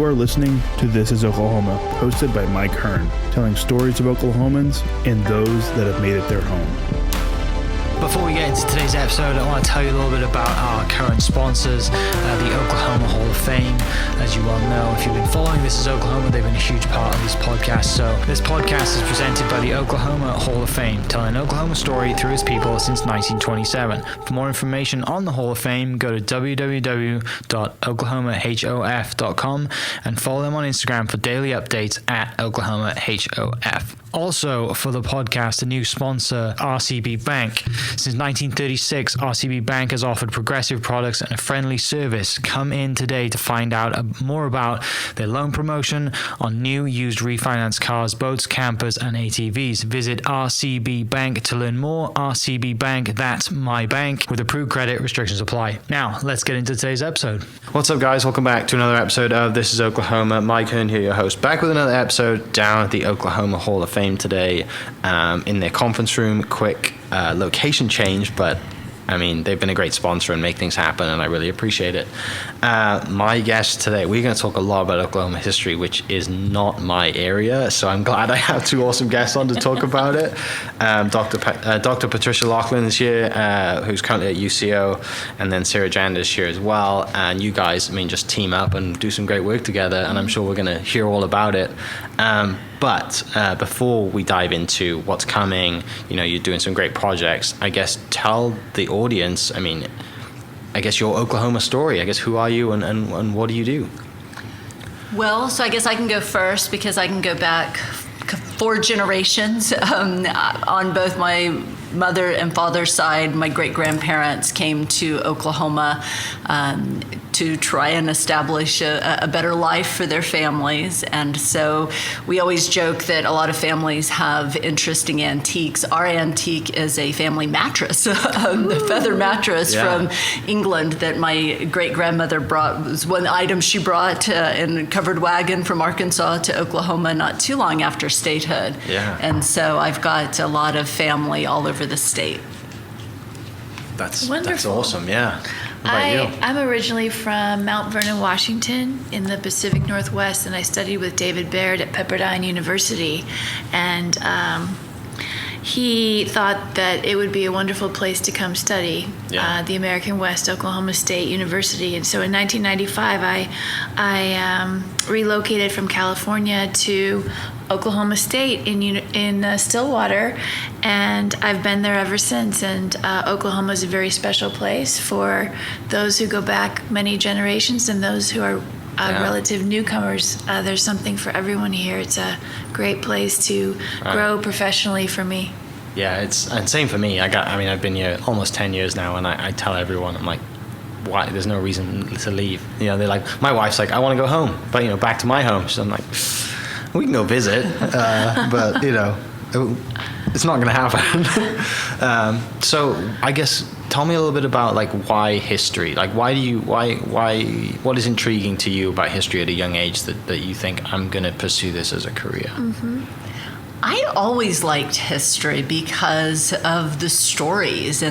You are listening to This is Oklahoma, hosted by Mike Hearn, telling stories of Oklahomans and those that have made it their home. Before we get into today's episode, I want to tell you a little bit about our current sponsors, the Oklahoma Hall of Fame. As you well know, if you've been following This is Oklahoma, they've been a huge part of this podcast. So this podcast is presented by the Oklahoma Hall of Fame, telling an Oklahoma story through its people since 1927. For more information on the Hall of Fame, go to www.oklahomahof.com and follow them on Instagram for daily updates at oklahomahof. Also, for the podcast, a new sponsor, RCB Bank. Since 1936, RCB Bank has offered progressive products and a friendly service. Come in today to find out more about their loan promotion on new, used, refinanced cars, boats, campers, and ATVs. Visit RCB Bank to learn more. RCB Bank, that's my bank. With approved credit, restrictions apply. Now, let's get into today's episode. What's up, guys? Welcome back to another episode of This is Oklahoma. Mike Hearn here, your host, back with another episode down at the Oklahoma Hall of Fame today, in their conference room. Quick location change, but I mean, they've been a great sponsor and make things happen, and I really appreciate it. My guest today, we're going to talk a lot about Oklahoma history, which is not my area, so I'm glad I have two awesome guests on to talk about it. Dr. Patti Loughlin is here, who's currently at UCO, and then Sarah Janda is here as well. And you guys, I mean, just team up and do some great work together, and I'm sure we're going to hear all about it. But before we dive into what's coming, you know, you're doing some great projects. I guess tell the audience, I mean, I guess your Oklahoma story. I guess who are you and what do you do? Well, so I guess I can go first because I can go back 4 generations on both my mother and father's side. My great-grandparents came to Oklahoma to try and establish a better life for their families. And so we always joke that a lot of families have interesting antiques. Our antique is a family mattress, a feather mattress from England that my great-grandmother brought. It was one item she brought in a covered wagon from Arkansas to Oklahoma not too long after statehood. Yeah. And so I've got a lot of family all over the state. That's awesome, yeah. I'm originally from Mount Vernon, Washington in the Pacific Northwest, and I studied with David Baird at Pepperdine University. And he thought that it would be a wonderful place to come study, the American West, Oklahoma State University. And so in 1995, I relocated from California to Oklahoma State in Stillwater, and I've been there ever since. And Oklahoma is a very special place for those who go back many generations and those who are relative newcomers. There's something for everyone here. It's a great place to grow professionally for me. Yeah, and same for me. I've been here almost 10 years now, and I tell everyone, I'm like, why? There's no reason to leave. You know, they're like, my wife's like, I want to go home, but back to my home. So I'm like, we can go visit, but it's not going to happen. So I guess tell me a little bit about why history. What is intriguing to you about history at a young age that you think I'm going to pursue this as a career? Mm-hmm. I always liked history because of the stories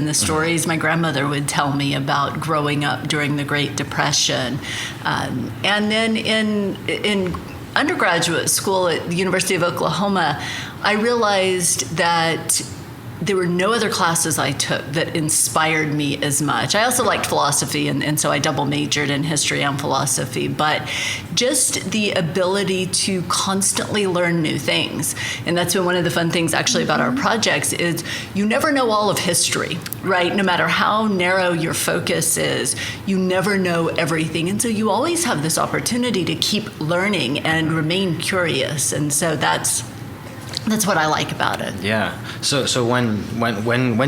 my grandmother would tell me about growing up during the Great Depression, and then in undergraduate school at the University of Oklahoma, I realized that there were no other classes I took that inspired me as much. I also liked philosophy, and so I double majored in history and philosophy, but just the ability to constantly learn new things. And that's been one of the fun things actually about our projects is you never know all of history, right? No matter how narrow your focus is, you never know everything. And so you always have this opportunity to keep learning and remain curious. And so that's what I like about it. Yeah. So when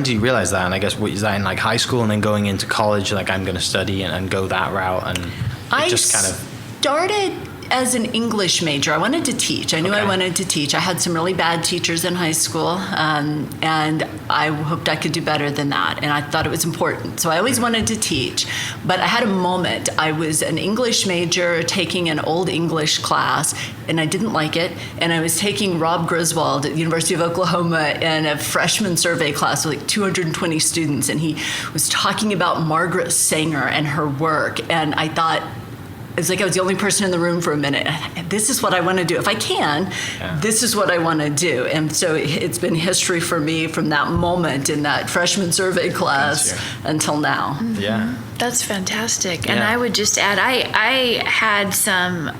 do you realize that? And I guess is that in high school and then going into college, I'm going to study and go that route, and I just kind of started as an English major. I wanted to teach. I knew I wanted to teach. I had some really bad teachers in high school, and I hoped I could do better than that. And I thought it was important. So I always wanted to teach. But I had a moment. I was an English major taking an old English class, and I didn't like it. And I was taking Rob Griswold at the University of Oklahoma in a freshman survey class with 220 students. And he was talking about Margaret Sanger and her work. And I thought, was like I was the only person in the room for a minute. This is what I want to do. If I can, this is what I want to do. And so it's been history for me from that moment in that freshman survey class until now. Yeah. That's fantastic. And I would just add, I had some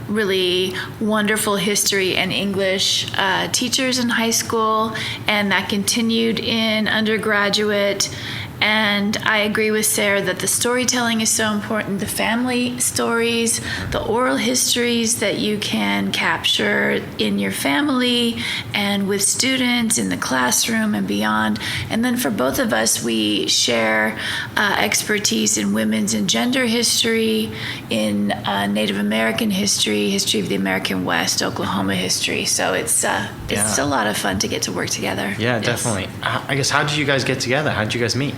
really wonderful history and English teachers in high school, and that continued in undergraduate. And I agree with Sarah that the storytelling is so important. The family stories, the oral histories that you can capture in your family and with students in the classroom and beyond. And then for both of us, we share expertise in women's and gender history, in Native American history, history of the American West, Oklahoma history. So it's a lot of fun to get to work together. Yeah, definitely. I guess, how did you guys get together? How did you guys meet?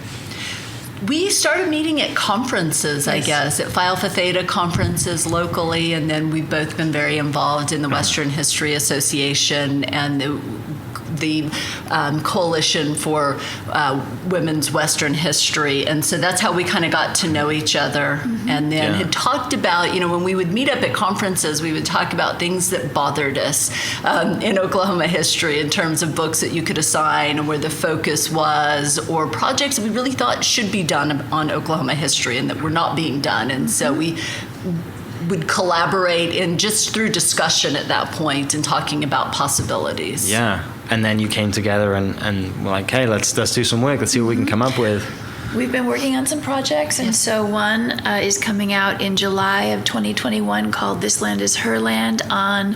We started meeting at conferences, I guess, at Phi Alpha Theta conferences locally, and then we've both been very involved in the Western History Association and the Coalition for Women's Western History. And so that's how we kind of got to know each other. And then had talked about, when we would meet up at conferences, we would talk about things that bothered us in Oklahoma history in terms of books that you could assign or where the focus was, or projects that we really thought should be done on Oklahoma history and that were not being done. And so we would collaborate in just through discussion at that point and talking about possibilities. Yeah. And then you came together and were like, hey, let's do some work. Let's see what we can come up with. We've been working on some projects, and so one is coming out in July of 2021 called This Land is Her Land, on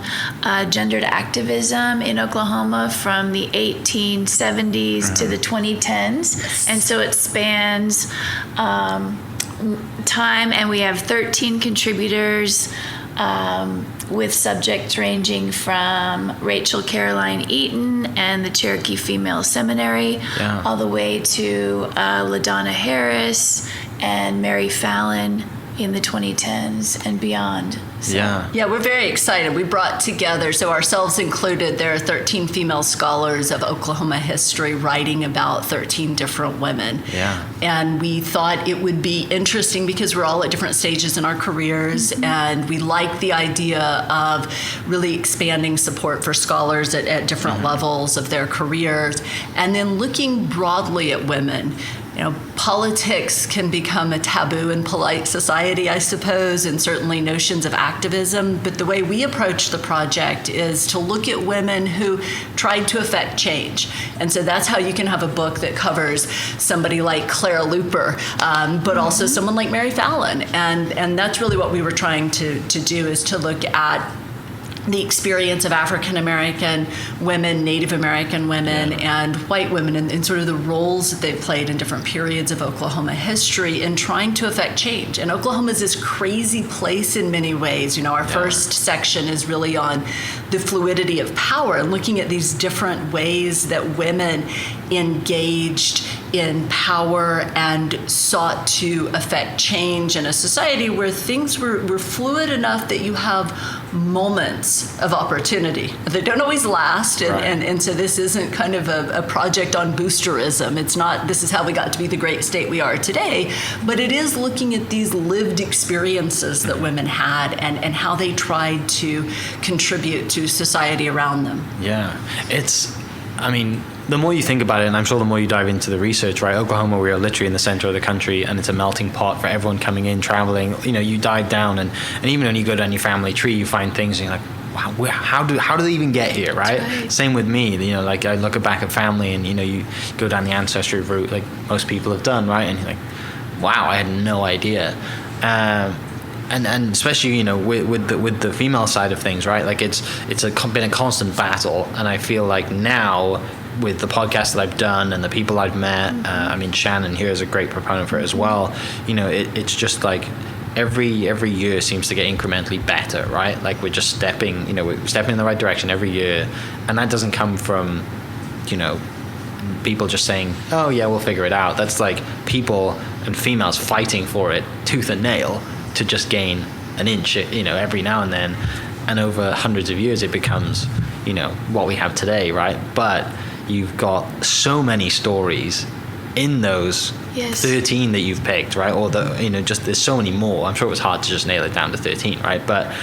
gendered activism in Oklahoma from the 1870s to the 2010s. And so it spans time, and we have 13 contributors with subjects ranging from Rachel Caroline Eaton and the Cherokee Female Seminary, all the way to LaDonna Harris and Mary Fallon in the 2010s and beyond. So. Yeah, we're very excited. We brought together, so ourselves included, there are 13 female scholars of Oklahoma history writing about 13 different women. Yeah. And we thought it would be interesting because we're all at different stages in our careers, and we like the idea of really expanding support for scholars at different levels of their careers, and then looking broadly at women. Politics can become a taboo in polite society, I suppose, and certainly notions of activism. But the way we approach the project is to look at women who tried to affect change. And so that's how you can have a book that covers somebody like Clara Luper, but also someone like Mary Fallon. And that's really what we were trying to do, is to look at the experience of African American women, Native American women, and white women, and sort of the roles that they've played in different periods of Oklahoma history in trying to affect change. And Oklahoma is this crazy place in many ways. Our first section is really on the fluidity of power and looking at these different ways that women engaged in power and sought to affect change in a society where things were fluid enough that you have moments of opportunity. They don't always last, and so this isn't kind of a project on boosterism. It's not, this is how we got to be the great state we are today, but it is looking at these lived experiences that women had and how they tried to contribute to society around them. Yeah, the more you think about it, and I'm sure the more you dive into the research, right? Oklahoma, we are literally in the center of the country, and it's a melting pot for everyone coming in, traveling. You dive down, and even when you go down your family tree, you find things, and you're like, wow, how do they even get here, right? Same with me. Like I look back at family, and you go down the ancestry route, like most people have done, right? And you're like, wow, I had no idea. And especially with the female side of things, right? Like it's been a constant battle, and I feel like now, with the podcast that I've done and the people I've met, Shannon here is a great proponent for it as well. It's just like every year seems to get incrementally better, right? Like we're just stepping in the right direction every year, and that doesn't come from, people just saying, oh yeah, we'll figure it out. That's like people and females fighting for it tooth and nail to just gain an inch, every now and then, and over hundreds of years it becomes, what we have today, right? But you've got so many stories in those 13 that you've picked, right? Or just there's so many more. I'm sure it was hard to just nail it down to 13, right? But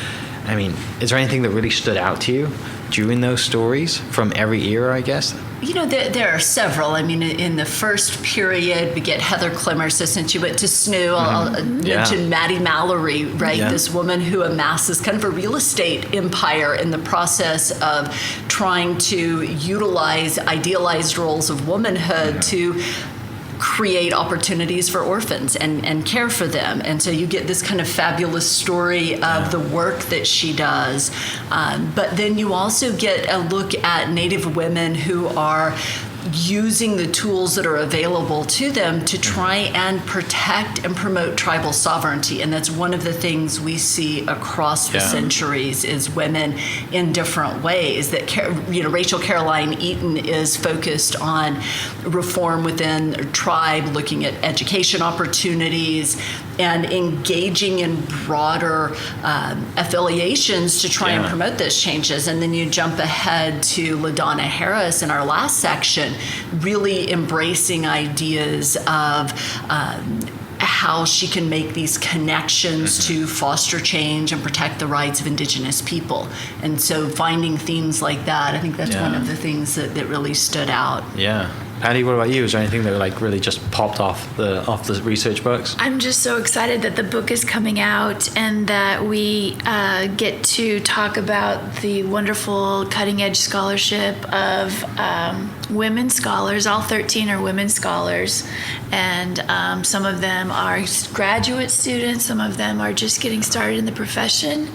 I mean, is there anything that really stood out to you during those stories from every era, I guess? There are several. I mean, in the first period, we get Heather Clemmer. So since you went to SNU, I'll mention Maddie Mallory, right? Yeah. This woman who amasses kind of a real estate empire in the process of trying to utilize idealized roles of womanhood to create opportunities for orphans and care for them. And so you get this kind of fabulous story of the work that she does. But then you also get a look at Native women who are using the tools that are available to them to try and protect and promote tribal sovereignty. And that's one of the things we see across the centuries is women in different ways. That Rachel Caroline Eaton is focused on reform within a tribe, looking at education opportunities and engaging in broader affiliations to try and promote those changes. And then you jump ahead to LaDonna Harris in our last section, really embracing ideas of how she can make these connections to foster change and protect the rights of Indigenous people. And so finding themes like that, I think that's one of the things that really stood out. Yeah. Patti, what about you? Is there anything that really just popped off the research books? I'm just so excited that the book is coming out and that we get to talk about the wonderful cutting-edge scholarship of women scholars. All 13 are women scholars, and some of them are graduate students, some of them are just getting started in the profession,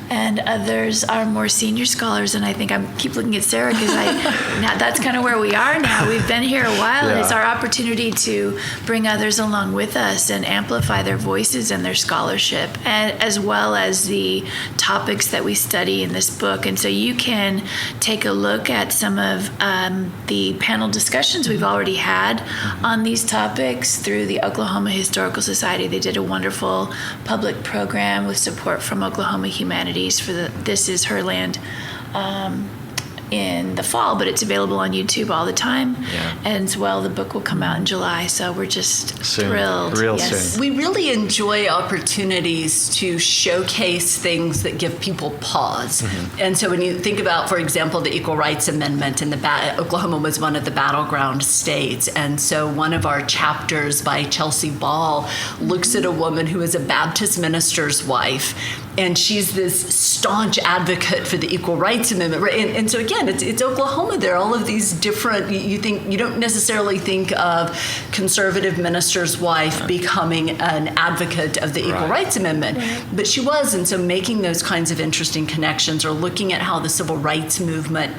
and others are more senior scholars. And I think I keep looking at Sarah because that's kind of where we are now. We've been here a while, and it's our opportunity to bring others along with us and amplify their voices and their scholarship, and as well as the topics that we study in this book. And so you can take a look at some of the panel discussions we've already had on these topics through the Oklahoma Historical Society. They did a wonderful public program with support from Oklahoma Humanities for the This Is Her Land in the fall, but it's available on YouTube all the time. And as well, the book will come out in July, so we're just thrilled. Soon. We really enjoy opportunities to showcase things that give people pause. And so when you think about, for example, the Equal Rights Amendment, and Oklahoma was one of the battleground states, and so one of our chapters by Chelsea Ball looks at a woman who is a Baptist minister's wife, and she's this staunch advocate for the Equal Rights Amendment, right? And so again, it's Oklahoma. There are all of these different. You don't necessarily think of conservative minister's wife becoming an advocate of the Equal Rights Amendment, but she was. And so making those kinds of interesting connections, or looking at how the civil rights movement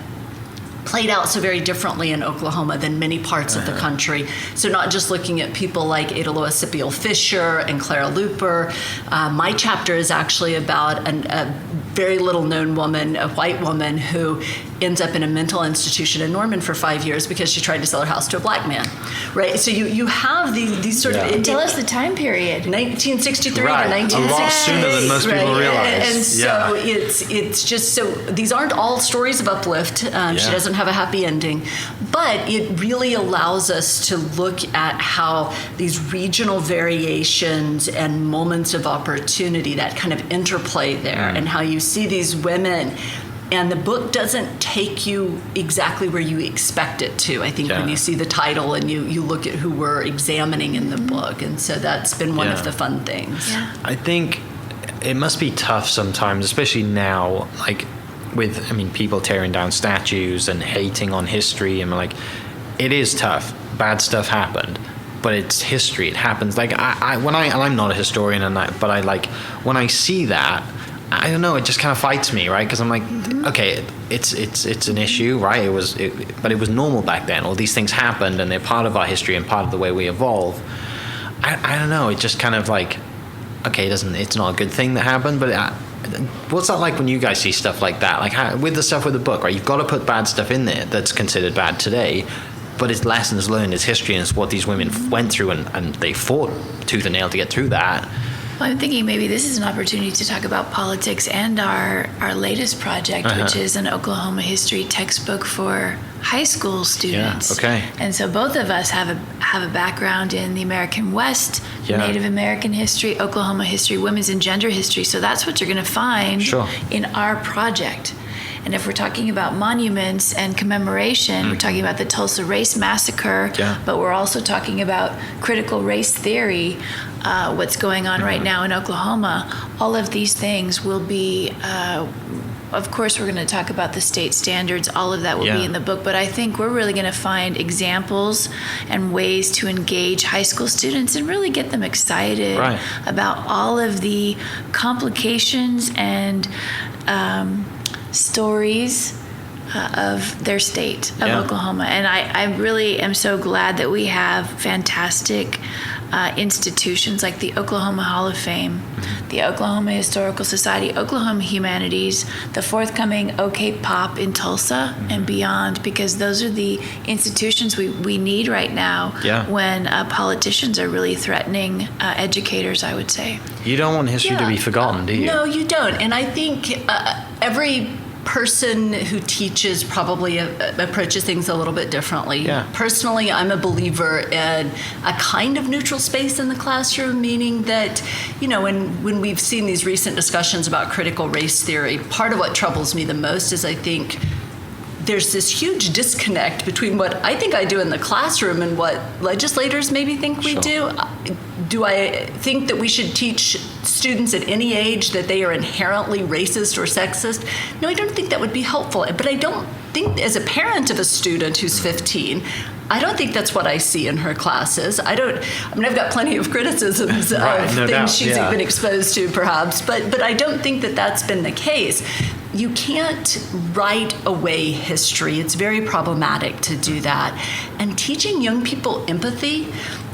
played out so very differently in Oklahoma than many parts of the country. So not just looking at people like Ada Lois Scipio Fisher and Clara Luper. My chapter is actually about a very little known woman, a white woman who ends up in a mental institution in Norman for 5 years because she tried to sell her house to a black man, right? So you have these sort of... Tell us the time period. 1963 to a 1960. lot sooner than most people realize. And so it's just, so these aren't all stories of uplift. She doesn't have a happy ending, but it really allows us to look at how these regional variations and moments of opportunity, that kind of interplay there, and how you see these women. And the book doesn't take you exactly where you expect it to. I think when you see the title and you look at who we're examining in the book. And so that's been one of the fun things. I think it must be tough sometimes, especially now, with people tearing down statues and hating on history. And it is tough. Bad stuff happened. But it's history. It happens. And I'm not a historian, but when I see that, I don't know, it just kind of fights me, right? Because I'm like, okay, it's an issue, right? But it was normal back then. All these things happened, and they're part of our history and part of the way we evolve. I don't know. It just kind of okay, it's not a good thing that happened, but what's that like when you guys see stuff like that? With the stuff with the book, right? You've got to put bad stuff in there that's considered bad today, but it's lessons learned, it's history, and it's what these women went through, and they fought tooth and nail to get through that. Well, I'm thinking maybe this is an opportunity to talk about politics and our latest project, which is an Oklahoma history textbook for high school students. Yeah, okay. And so both of us have a background in the American West, Native American history, Oklahoma history, women's and gender history. So that's what you're going to find in our project. And if we're talking about monuments and commemoration, we're talking about the Tulsa Race Massacre, but we're also talking about critical race theory, what's going on right now in Oklahoma. All of these things will be, of course, we're going to talk about the state standards. All of that will be in the book. But I think we're really going to find examples and ways to engage high school students and really get them excited about all of the complications and stories of their state, of Oklahoma. And I really am so glad that we have fantastic institutions like the Oklahoma Hall of Fame, the Oklahoma Historical Society, Oklahoma Humanities, the forthcoming OK Pop in Tulsa and beyond, because those are the institutions we need right now when politicians are really threatening educators, I would say. You don't want history to be forgotten, do you? No, you don't. And I think every person who teaches probably approaches things a little bit differently. Personally, I'm a believer in a kind of neutral space in the classroom, meaning that, when we've seen these recent discussions about critical race theory, part of what troubles me the most is I think there's this huge disconnect between what I think I do in the classroom and what legislators maybe think we do. Do I think that we should teach students at any age that they are inherently racist or sexist? No, I don't think that would be helpful. But I don't think, as a parent of a student who's 15, I don't think that's what I see in her classes. I've got plenty of criticisms of things she's been exposed to, perhaps, but I don't think that that's been the case. You can't write away history. It's very problematic to do that. And teaching young people empathy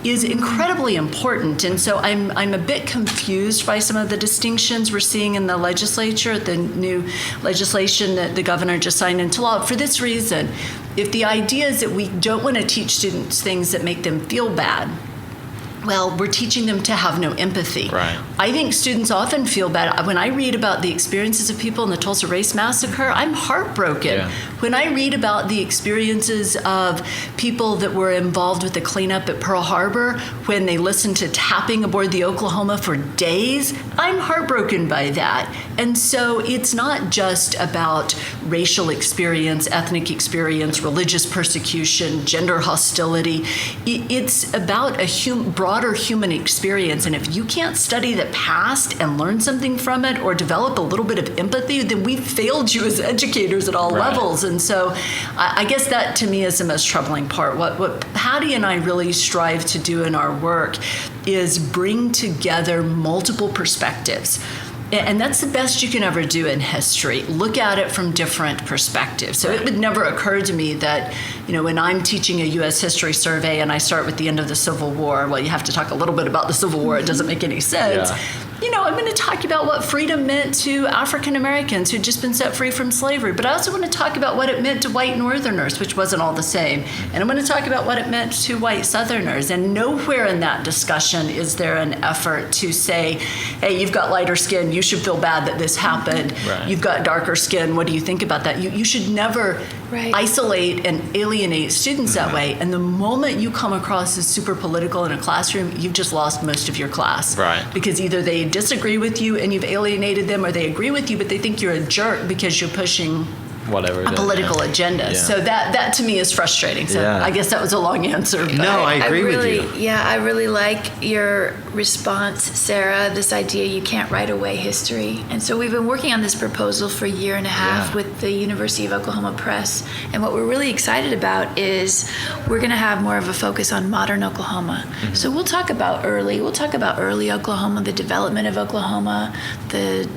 is incredibly important. And so I'm a bit confused by some of the distinctions we're seeing in the legislature, the new legislation that the governor just signed into law. For this reason, if the idea is that we don't want to teach students things that make them feel bad, well, we're teaching them to have no empathy. I think students often feel bad. When I read about the experiences of people in the Tulsa Race Massacre, I'm heartbroken. When I read about the experiences of people that were involved with the cleanup at Pearl Harbor, when they listened to tapping aboard the Oklahoma for days, I'm heartbroken by that. And so it's not just about racial experience, ethnic experience, religious persecution, gender hostility. It's about a broader human experience. And if you can't study the past and learn something from it or develop a little bit of empathy, then we've failed you as educators at all levels. And so I guess that to me is the most troubling part. What Patti and I really strive to do in our work is bring together multiple perspectives. And that's the best you can ever do in history. Look at it from different perspectives. So it would never occur to me that, when I'm teaching a U.S. history survey and I start with the end of the Civil War, well, you have to talk a little bit about the Civil War. It doesn't make any sense. I'm going to talk about what freedom meant to African Americans who'd just been set free from slavery. But I also want to talk about what it meant to white Northerners, which wasn't all the same. And I'm going to talk about what it meant to white Southerners. And nowhere in that discussion is there an effort to say, hey, you've got lighter skin, you should feel bad that this happened. You've got darker skin, what do you think about that? You should never isolate and alienate students that way. And the moment you come across as super political in a classroom, you've just lost most of your class. Because either they disagree with you and you've alienated them, or they agree with you but they think you're a jerk because you're pushing a political agenda. So that to me is frustrating. So I guess that was a long answer. But no, I agree with you. Yeah, I really like your response, Sarah, this idea you can't write away history. And so we've been working on this proposal for a year and a half with the University of Oklahoma Press. And what we're really excited about is we're going to have more of a focus on modern Oklahoma. So we'll talk about early Oklahoma, the development of Oklahoma, the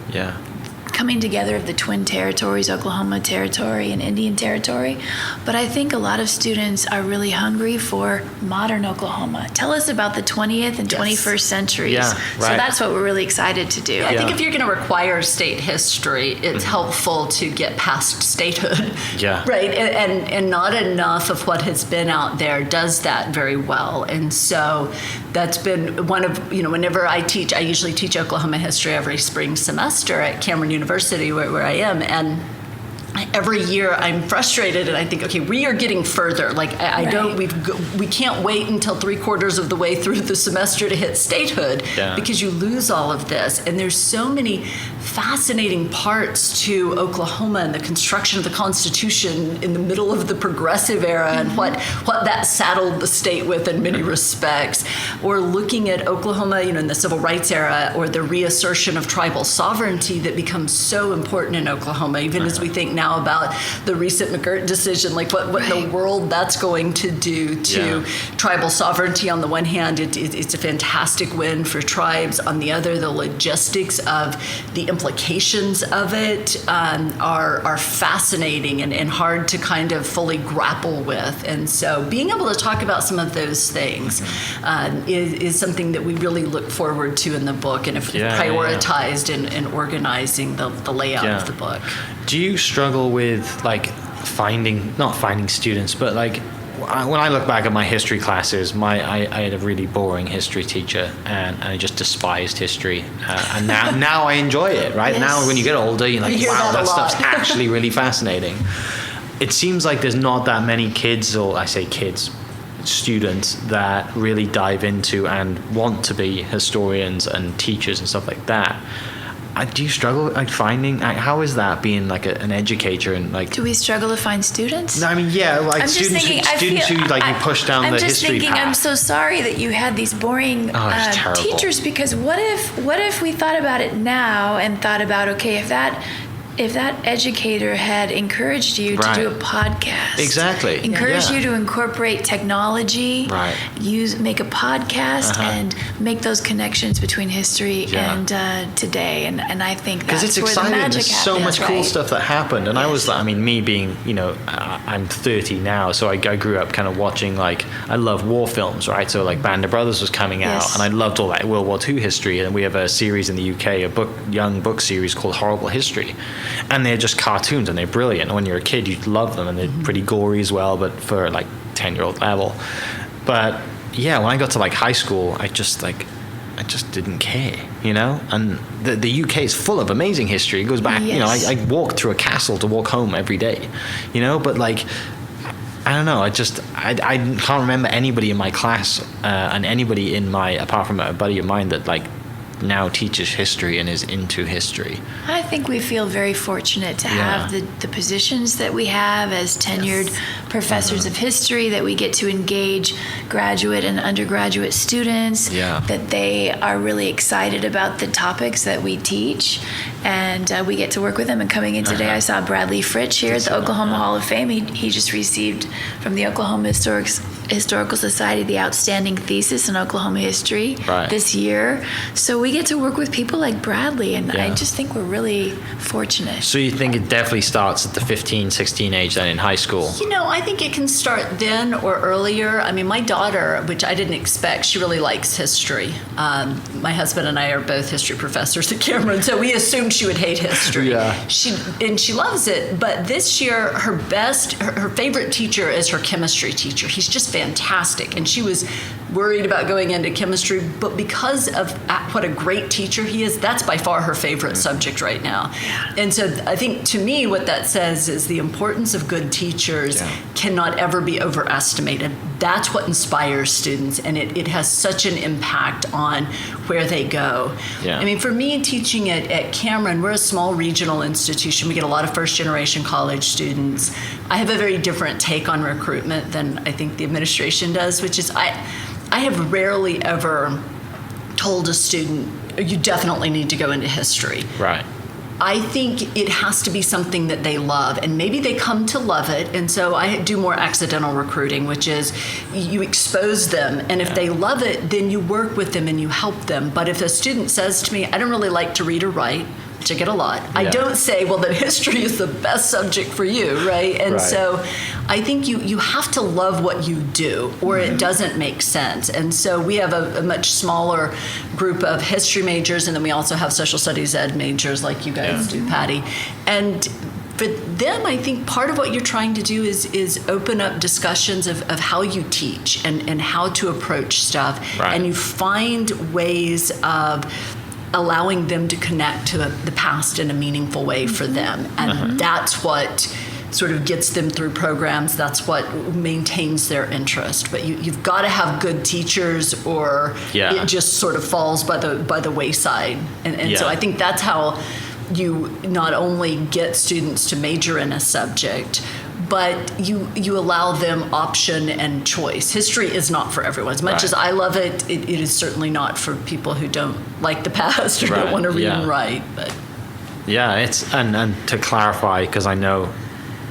coming together of the twin territories, Oklahoma Territory and Indian Territory. But I think a lot of students are really hungry for modern Oklahoma. Tell us about the 20th and 21st centuries. Yeah, right. So that's what we're really excited to do. I think if you're going to require state history, it's helpful to get past statehood. Yeah. Right. And not enough of what has been out there does that very well. And so that's been one of, whenever I teach, I usually teach Oklahoma history every spring semester at Cameron University, where I am. And every year I'm frustrated and I think, okay, we are getting further. Like we can't wait until 3/4 of the way through the semester to hit statehood because you lose all of this. And there's so many fascinating parts to Oklahoma and the construction of the Constitution in the middle of the Progressive era and what that saddled the state with in many respects. Or looking at Oklahoma, in the Civil Rights era, or the reassertion of tribal sovereignty that becomes so important in Oklahoma, even as we think now about the recent McGirt decision, like what in the world that's going to do to tribal sovereignty. On the one hand, it's a fantastic win for tribes. On the other, the logistics of the implications of it are fascinating and hard to kind of fully grapple with. And so being able to talk about some of those things is something that we really look forward to in the book and have prioritized in organizing the layout of the book. Do you struggle with not finding students, but when I look back at my history classes, I had a really boring history teacher, and I just despised history. And now I enjoy it, right? Yes. Now when you get older, you're like, wow, that stuff's actually really fascinating. It seems like there's not that many kids, or I say kids, students that really dive into and want to be historians and teachers and stuff like that. Do you struggle finding? How is that being an educator and Do we struggle to find students? No, I mean, students who you push down the history path. I'm just thinking, I'm so sorry that you had these boring teachers, because what if we thought about it now and thought about, okay, if that educator had encouraged you to do a podcast, encouraged you to incorporate technology, make a podcast, and make those connections between history and today, and I think that's it's where exciting. The magic There's happens. So much cool stuff that happened, and I was, me being, I'm 30 now, so I grew up kind of watching I love war films, right? So Band of Brothers was coming out, and I loved all that World War II history, and we have a series in the UK, a young book series called Horrible History. And they're just cartoons, and they're brilliant. When you're a kid, you love them, and they're pretty gory as well, but for 10-year-old level. But when I got to high school, I just didn't care, And the UK is full of amazing history. It goes back, I walked through a castle to walk home every day, But I don't know. I can't remember anybody in my class and anybody apart from a buddy of mine that now teaches history and is into history. I think we feel very fortunate to have the positions that we have as tenured professors of history, that we get to engage graduate and undergraduate students, that they are really excited about the topics that we teach, and we get to work with them. And coming in today, I saw Bradley Fritsch here at the Oklahoma Hall of Fame. He just received from the Oklahoma Historical Society the Outstanding Thesis in Oklahoma History this year. So we get to work with people like Bradley, and I just think we're really fortunate. So you think it definitely starts at the 15, 16 age then in high school? I think it can start then or earlier. I mean, my daughter, which I didn't expect, she really likes history. My husband and I are both history professors at Cameron, so we assumed she would hate history. She loves it, but this year her favorite teacher is her chemistry teacher. He's just fantastic, and she was worried about going into chemistry, but because of what a great teacher he is, that's by far her favorite subject right now. And so I think, to me, what that says is the importance of good teachers cannot ever be overestimated. That's what inspires students, and it has such an impact on where they go. I mean, for me, teaching at Cameron, we're a small regional institution. We get a lot of first-generation college students. I have a very different take on recruitment than I think the administration does, which is I have rarely ever told a student, you definitely need to go into history. Right. I think it has to be something that they love, and maybe they come to love it. And so I do more accidental recruiting, which is you expose them, and if they love it, then you work with them and you help them. But if a student says to me, I don't really like to read or write, which I get a lot. I don't say, well, that history is the best subject for you, right? And so I think you have to love what you do, or it doesn't make sense. And so we have a much smaller group of history majors, and then we also have social studies ed majors like you guys do, Patti. And for them, I think part of what you're trying to do is open up discussions of how you teach and how to approach stuff. Right. And you find ways of allowing them to connect to the past in a meaningful way for them. And that's what sort of gets them through programs. That's what maintains their interest. But you've got to have good teachers, or it just sort of falls by the wayside. And so I think that's how you not only get students to major in a subject, but you allow them option and choice. History is not for everyone. As much as I love it, it is certainly not for people who don't like the past or don't want to read and write. But it's and to clarify, because I know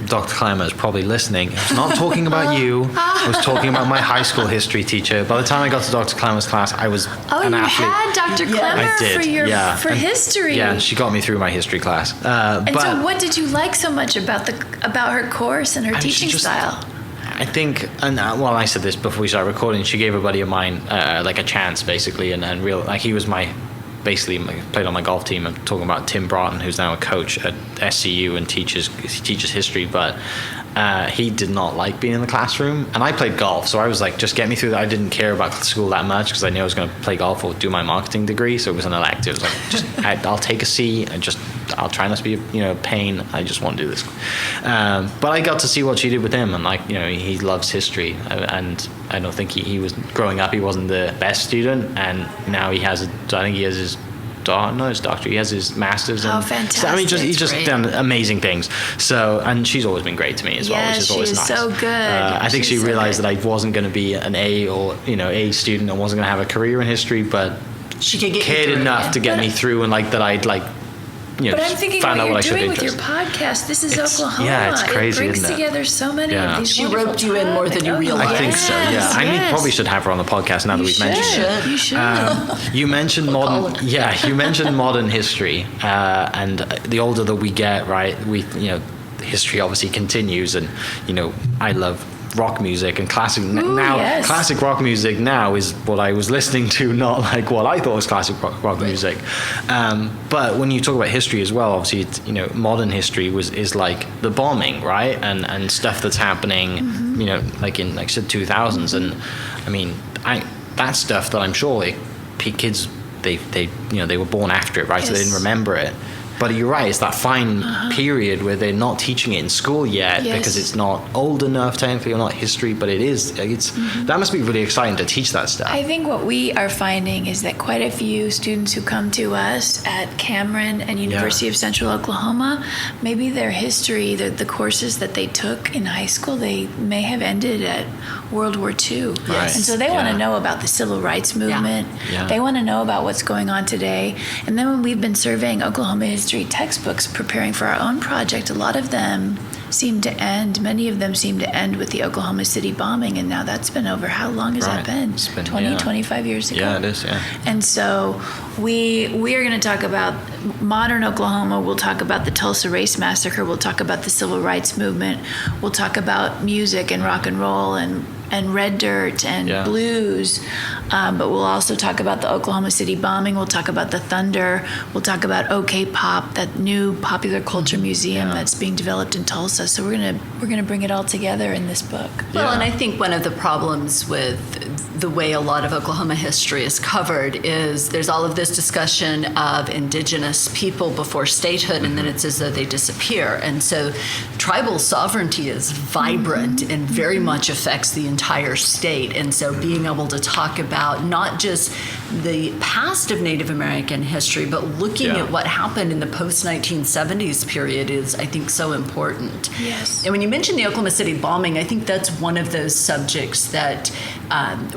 Dr. Clemmer is probably listening. I was not talking about you. I was talking about my high school history teacher. By the time I got to Dr. Clemmer's class, I was an athlete. Had Dr. Clemmer I did, for history. Yeah, she got me through my history class. So what did you like so much about her course and her teaching style? I think, and I said this before we started recording, she gave a buddy of mine like a chance, basically, and real, like, he was basically played on my golf team. I'm talking about Tim Broughton, who's now a coach at SCU and teaches history, but he did not like being in the classroom. And I played golf, so I was like, just get me through that. I didn't care about school that much because I knew I was going to play golf or do my marketing degree, so it was an elective. It was like, I'll take a C and I'll try not to be a pain. I just want to do this. But I got to see what she did with him, and he loves history, and I don't think he was growing up. He wasn't the best student, and now he has his doctorate. He has his master's. Oh, fantastic! So, I mean, he's just done amazing things. So, and she's always been great to me as well, which is always nice. So good. I think she realized that I wasn't going to be an A or A student, and wasn't going to have a career in history, but she could cared enough to get me through, and that I'd but I'm thinking what you're doing with your podcast. This is Oklahoma. Yeah, it's crazy, it brings isn't it? together so many of these. She roped you in more than you realize. I think so. Yeah, I probably should have her on the podcast now that we've mentioned it. You should. You mentioned modern. Yeah, you mentioned modern history, and the older that we get, right? History obviously continues, and I love rock music and classic classic rock music now is what I was listening to, not like what I thought was classic rock music. But when you talk about history as well, obviously it's, modern history is like the bombing, right, and stuff that's happening like in I said 2000s, and I mean that's stuff that I'm sure kids they were born after it, right? So they didn't remember it. But you're right, it's that fine period where they're not teaching it in school yet because it's not old enough technically, or not history, but it is. That must be really exciting to teach that stuff. I think what we are finding is that quite a few students who come to us at Cameron and University of Central Oklahoma, maybe their history, the courses that they took in high school, they may have ended at World War II. Yes. And so they want to know about the civil rights movement. Yeah. They want to know about what's going on today. And then when we've been surveying Oklahoma history textbooks preparing for our own project, a lot of them many of them seem to end with the Oklahoma City bombing, and now that's been over, how long has that been? It's been 25 years ago. Yeah, it is, yeah. And so we are going to talk about modern Oklahoma. We'll talk about the Tulsa Race Massacre. We'll talk about the Civil Rights Movement. We'll talk about music and rock and roll and red dirt and blues, but we'll also talk about the Oklahoma City bombing. We'll talk about the Thunder. We'll talk about OK Pop, that new popular culture museum that's being developed in Tulsa. So we're gonna bring it all together in this book. Well, and I think one of the problems with the way a lot of Oklahoma history is covered is there's all of this discussion of indigenous people before statehood, and then it's as though they disappear. And so tribal sovereignty is vibrant and very much affects the entire state. And so being able to talk about not just the past of Native American history, but looking at what happened in the post-1970s period is, I think, so important. Yes. And when you mention the Oklahoma City bombing, I think that's one of those subjects that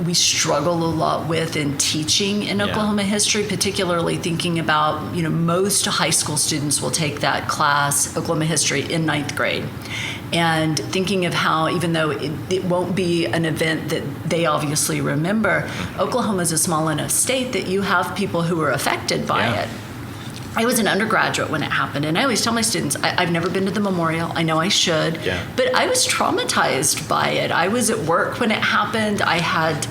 we struggle a lot with in teaching in Oklahoma history, particularly thinking about, most high school students will take that class, Oklahoma history, in 9th grade. And thinking of how, even though it won't be an event that they obviously remember, Oklahoma is a small enough state that you have people who are affected by it. I was an undergraduate when it happened, and I always tell my students, I've never been to the memorial. I know I should, but I was traumatized by it. I was at work when it happened. I had,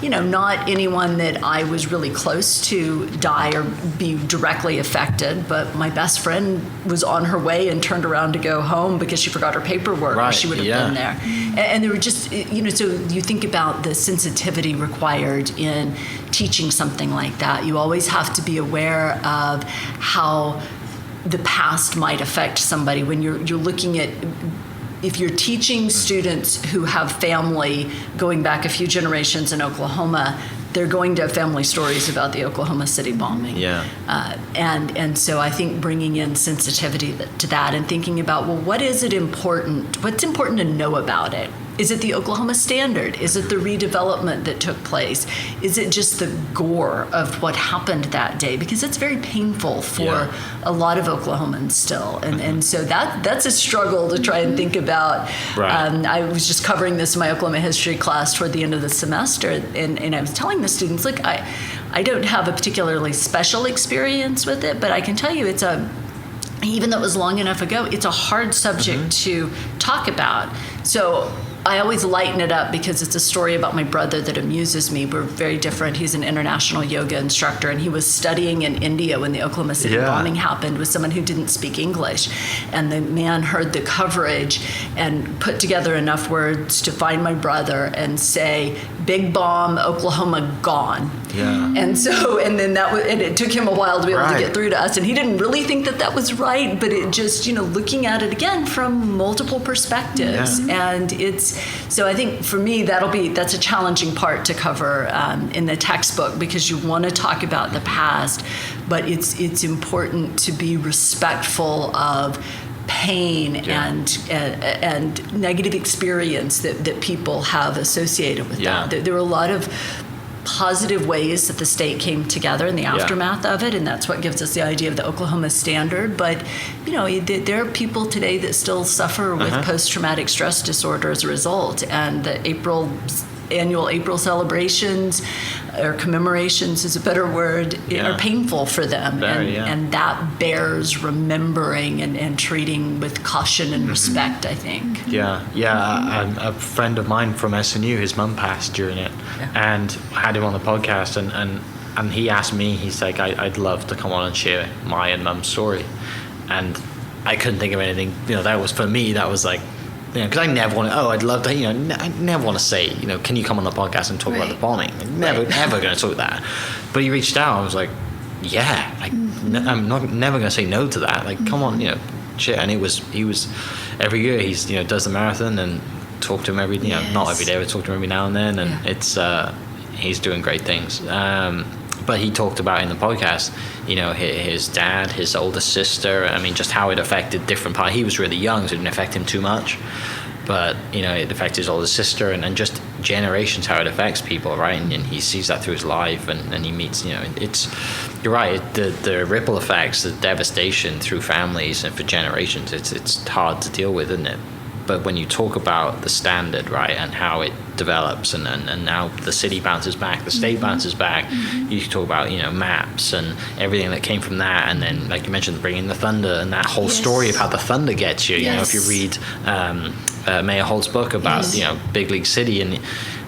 not anyone that I was really close to die or be directly affected, but my best friend was on her way and turned around to go home because she forgot her paperwork, or she would have been there. And there were just, so you think about the sensitivity required in teaching something like that. You always have to be aware of how the past might affect somebody when you're looking at, if you're teaching students who have family going back a few generations in Oklahoma, they're going to have family stories about the Oklahoma City bombing. And so I think bringing in sensitivity to that and thinking about, well, what's important to know about it? Is it the Oklahoma Standard? Is it the redevelopment that took place? Is it just the gore of what happened that day? Because it's very painful for a lot of Oklahomans still. And so that's a struggle to try and think about. I was just covering this in my Oklahoma history class toward the end of the semester, and I was telling the students, look, I don't have a particularly special experience with it, but I can tell you even though it was long enough ago, it's a hard subject to talk about. So I always lighten it up because it's a story about my brother that amuses me. We're very different. He's an international yoga instructor, and he was studying in India when the Oklahoma City bombing happened with someone who didn't speak English. And the man heard the coverage and put together enough words to find my brother and say, "Big bomb, Oklahoma gone." And it took him a while to be able to get through to us. And he didn't really think that was right, but it just, looking at it again from multiple perspectives. And so I think for me, that's a challenging part to cover in the textbook, because you want to talk about the past, but it's important to be respectful of pain and negative experience that people have associated with that. There were a lot of positive ways that the state came together in the aftermath of it, and that's what gives us the idea of the Oklahoma Standard. But there are people today that still suffer with post-traumatic stress disorder as a result, and the annual April celebrations or commemorations is a better word, are painful for them. And that bears remembering and treating with caution and respect, I think. A friend of mine from SNU, his mum passed during it, and I had him on the podcast, and he asked me, he's like, I'd love to come on and share my and mum's story. And I couldn't think of anything, that was, for me, that was like, because I never want to, I'd love to, I never want to say, can you come on the podcast and talk about the bombing? I'm never going to talk that. But he reached out, I was like, I'm never going to say no to that. Like, come on, shit. And he was, every year he's, does the marathon and talk to him every, not every day, but talk to him every now and then. And it's, he's doing great things. But he talked about in the podcast, his dad, his older sister, just how it affected different parts. He was really young, so it didn't affect him too much. But, it affected his older sister and just generations, how it affects people, right? And he sees that through his life and he meets, you're right, the ripple effects, the devastation through families and for generations, it's hard to deal with, isn't it? But when you talk about the standard, right, and how it develops and now the city bounces back, the state bounces back, you talk about, maps and everything that came from that. And then, like you mentioned, bringing the thunder and that whole story of how the thunder gets you. If you read Mayor Holt's book about, Big League City, and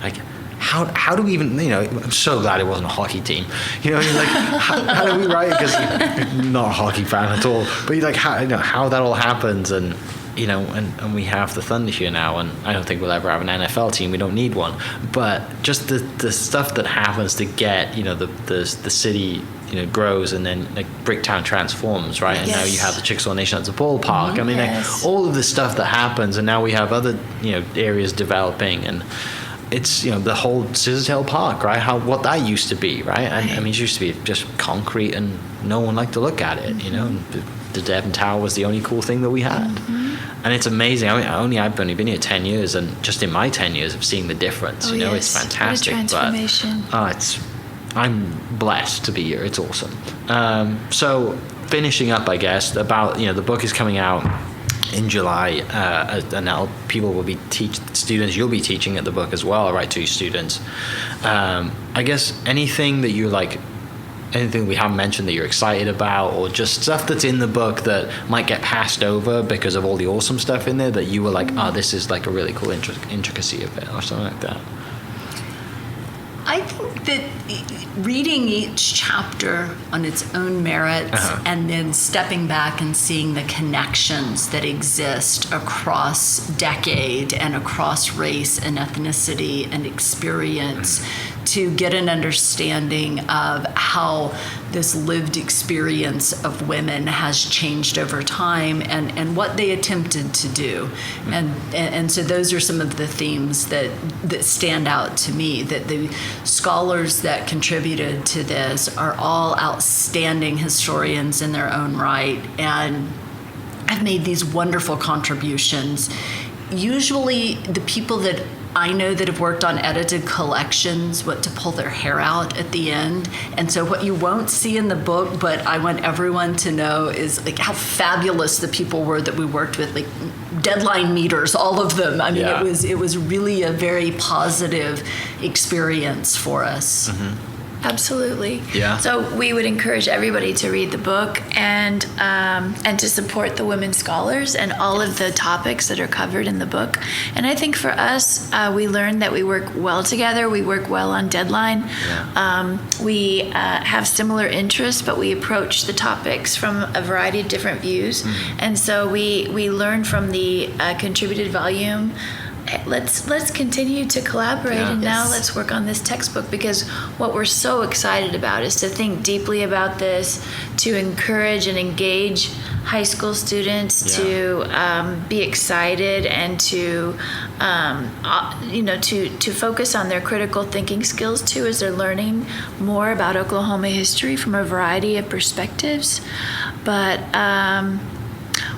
like, how do we even, I'm so glad it wasn't a hockey team. How do we write it? Because I'm not a hockey fan at all. But like, how that all happens, and and we have the Thunder here now, and I don't think we'll ever have an NFL team. We don't need one. But just the stuff that happens to get, the city, grows, and then like Bricktown transforms, right? And now you have the Chickasaw Nation at the ballpark. Like, all of this stuff that happens, and now we have other, areas developing, and it's, the whole Scissors Hill Park, right? What that used to be, right? And it used to be just concrete, and no one liked to look at it, The Devon Tower was the only cool thing that we had. And it's amazing. I've only been here 10 years, and just in my 10 years of seeing the difference, it's fantastic. What a transformation. But I'm blessed to be here. It's awesome. So finishing up, I guess, about, the book is coming out in July, and now people will be students, you'll be teaching at the book as well, right, to students. I guess anything that you're like anything we haven't mentioned that you're excited about, or just stuff that's in the book that might get passed over because of all the awesome stuff in there that you were like, oh, this is like a really cool intricacy of it, or something like that? I think that reading each chapter on its own merits and then stepping back and seeing the connections that exist across decade and across race and ethnicity and experience to get an understanding of how this lived experience of women has changed over time and what they attempted to do. And so those are some of the themes that stand out to me, that the scholars that contributed to this are all outstanding historians in their own right and have made these wonderful contributions. Usually the people that I know that have worked on edited collections, what to pull their hair out at the end. And so what you won't see in the book, but I want everyone to know, is like how fabulous the people were that we worked with, like deadline meeters, all of them. I mean, it was really a very positive experience for us. Mm-hmm. Absolutely. Yeah. So we would encourage everybody to read the book and to support the women scholars and all of the topics that are covered in the book. And I think for us, we learned that we work well together. We work well on deadline. Yeah. We have similar interests, but we approach the topics from a variety of different views. Mm-hmm. And so we learn from the contributed volume. Let's continue to collaborate, and now let's work on this textbook, because what we're so excited about is to think deeply about this, to encourage and engage high school students to be excited and to to focus on their critical thinking skills too, as they're learning more about Oklahoma history from a variety of perspectives. But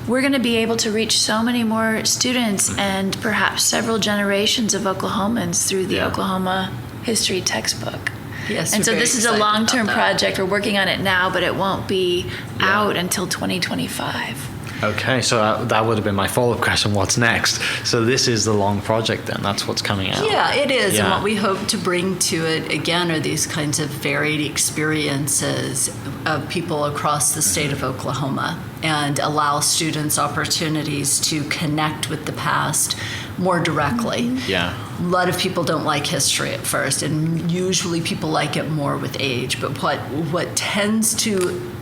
we're going to be able to reach so many more students and perhaps several generations of Oklahomans through the Oklahoma history textbook. Yes, and so this is a long-term project. We're working on it now, but it won't be out until 2025. Okay, so that would have been my follow-up question. What's next? So this is the long project then. That's what's coming out. Yeah, it is. Yeah. And what we hope to bring to it, again, are these kinds of varied experiences of people across the state of Oklahoma and allow students opportunities to connect with the past more directly. Mm-hmm. Yeah. A lot of people don't like history at first, and usually people like it more with age. But what tends to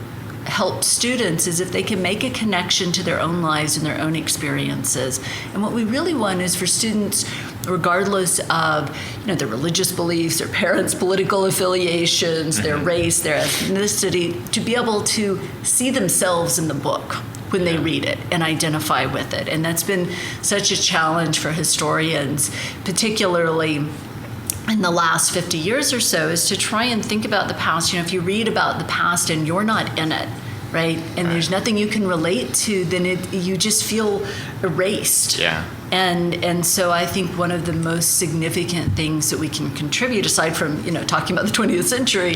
help students is if they can make a connection to their own lives and their own experiences. And what we really want is for students, regardless of their religious beliefs, their parents' political affiliations, their race, their ethnicity, to be able to see themselves in the book when they read it and identify with it. And that's been such a challenge for historians, particularly in the last 50 years or so, is to try and think about the past. If you read about the past and you're not in it, right, and there's nothing you can relate to, then you just feel erased. Yeah. And so I think one of the most significant things that we can contribute, aside from talking about the 20th century,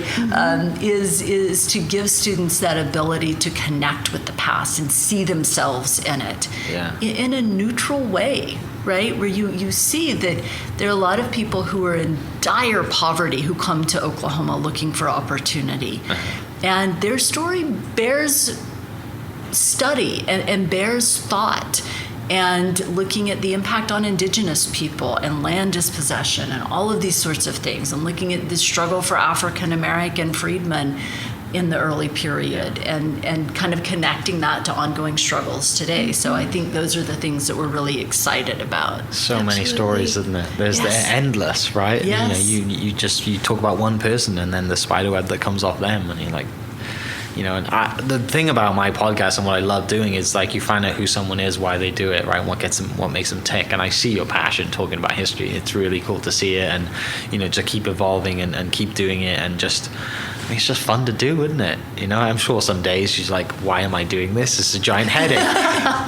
is to give students that ability to connect with the past and see themselves in it in a neutral way. Right, where you see that there are a lot of people who are in dire poverty who come to Oklahoma looking for opportunity. And their story bears study and bears thought, and looking at the impact on indigenous people and land dispossession and all of these sorts of things, and looking at the struggle for African American freedmen in the early period, and kind of connecting that to ongoing struggles today. So I think those are the things that we're really excited about. So many stories, isn't it? They're endless, right? Yes. You talk about one person and then the spiderweb that comes off them, and you're like, and the thing about my podcast and what I love doing is like you find out who someone is, why they do it, right? What makes them tick. And I see your passion talking about history. It's really cool to see it, and to keep evolving and keep doing it, and just. It's just fun to do, isn't it? I'm sure some days she's like, why am I doing this? It's a giant headache.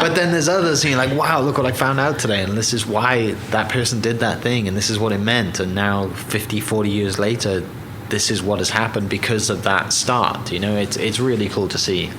But then there's others, and you're like, wow, look what I found out today. And this is why that person did that thing. And this is what it meant. And now 50, 40 years later, this is what has happened because of that start. It's really cool to see.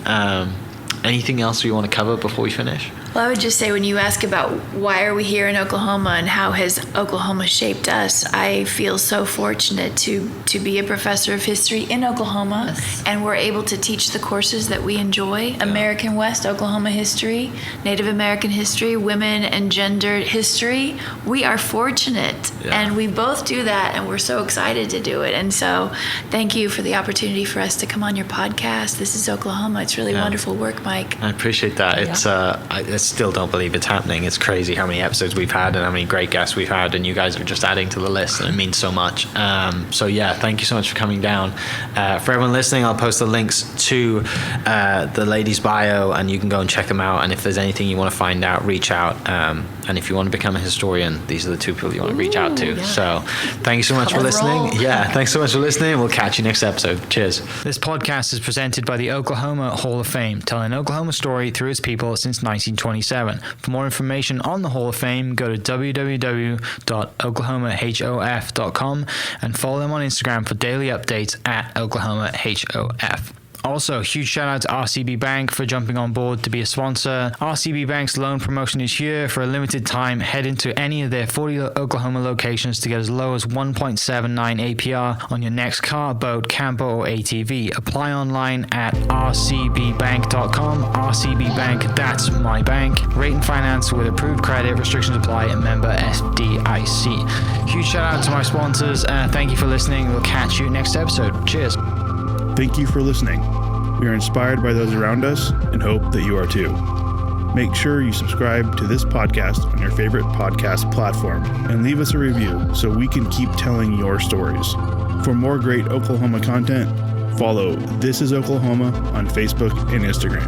Anything else we want to cover before we finish? Well, I would just say when you ask about why are we here in Oklahoma and how has Oklahoma shaped us, I feel so fortunate to be a professor of history in Oklahoma, Yes. and we're able to teach the courses that we enjoy: American West Oklahoma history, Native American history, women and gender history. We are fortunate, and we both do that, and we're so excited to do it. And so thank you for the opportunity for us to come on your podcast. This is Oklahoma. It's really wonderful work, Mike. I appreciate that. It's I still don't believe it's happening. It's crazy how many episodes we've had and how many great guests we've had, and you guys are just adding to the list, and it means so much. So yeah, thank you so much for coming down. For everyone listening, I'll post the links to the ladies' bio, and you can go and check them out. And if there's anything you want to find out, reach out. And if you want to become a historian, these are the two people you want to reach out to. So thank you so much for listening. Yeah, thanks so much for listening. We'll catch you next episode. Cheers. This podcast is presented by the Oklahoma Hall of Fame, telling Oklahoma story through its people since 1927. For more information on the Hall of Fame, go to www.oklahomahof.com and follow them on Instagram for daily updates at oklahomahof. Also, huge shout out to RCB Bank for jumping on board to be a sponsor. RCB Bank's loan promotion is here for a limited time. Head into any of their 40 Oklahoma locations to get as low as 1.79 APR on your next car, boat, camper, or ATV. Apply online at rcbbank.com. RCB Bank, that's my bank. Rate and finance with approved credit. Restrictions apply. And member FDIC. Huge shout out to my sponsors. Thank you for listening. We'll catch you next episode. Cheers. Thank you for listening. We are inspired by those around us and hope that you are too. Make sure you subscribe to this podcast on your favorite podcast platform and leave us a review so we can keep telling your stories. For more great Oklahoma content, follow This is Oklahoma on Facebook and Instagram.